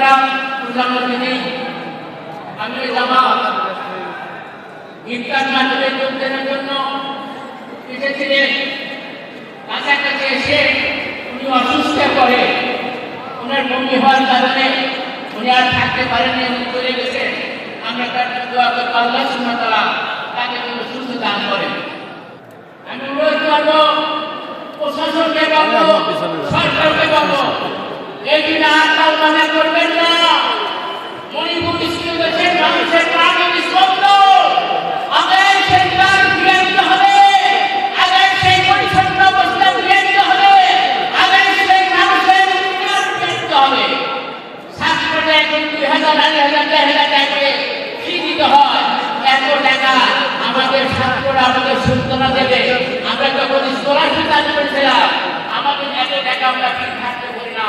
মুহতারাম প্রধান অতিথি আমিরে জামাত ইফতার মাহফিলে যোগ দেওয়ার জন্য এসেছিলেন। কাছাকাছি এসে উনি অসুস্থ করে ওনার বমি হওয়ার কারণে উনি আর থাকতে পারেননি এবং চলে গেছেন। আমরা তার দোয়া করব আল্লাহ সুবহানাহু ওয়া তাআলা তাকে যেন সুস্থ দান করেন। আমি অনুরোধ করব প্রশাসনকে বলবো, সরকারকে বলবো, এই দিন আর কাল মনে করবেন না। মণিপুর দেশের মানুষের প্রাণের স্পন্দ আগে সেই প্রাণ ফিরে দিতে হবে, আগে সেই পরিচ্ছন্ন অবস্থা ফিরে দিতে হবে, আগে সেই মানুষের প্রাণ ফিরে দিতে হবে। ছাত্ররা এখন 2000, 2000, 1000 টাকা করে ফি দিতে হয়। এত টাকা আমাদের ছাত্ররা আমাদের সন্তানরা দেবে। আমরা যখন স্কলারশিপ দান করেছিলাম আমাদের এত টাকা আমরা ফি থাকতে পারি না।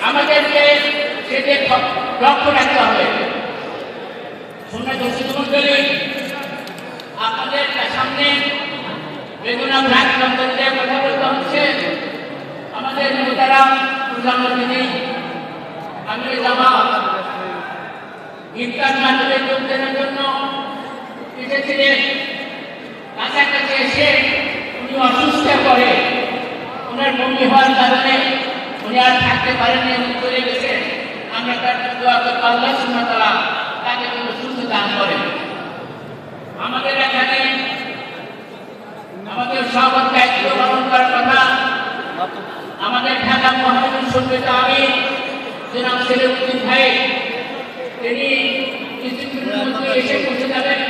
আমাদেরকে সেটা লক্ষ্য রাখতে হবে। আপনাদের সামনে বেগুনা ব্রাক সম্বন্ধে কথা বলতে হচ্ছে। আমাদের মুহতারাম প্রধান অতিথি আমিরে জামাত ইফতার মাহফিলে যোগ দেওয়ার জন্য এসেছিলেন। কাছাকাছি এসে উনি অসুস্থ করে ওনার বমি হওয়ার কারণে উনি আর থাকতে পারেননি এবং চলে গেছেন। আমরা তার দোয়া করব আল্লাহ সুবহানাহু ওয়া তাআলা তাকে যেন সুস্থ দান করেন। আমাদের এখানে আমাদের সবার দায়িত্ব পালন করার কথা আমাদের ঢাকা মহানগর সম্মিলিত আমির জনাব সেলিম উদ্দিন ভাই, তিনি কিছুক্ষণের মধ্যে এসে পৌঁছে যাবেন।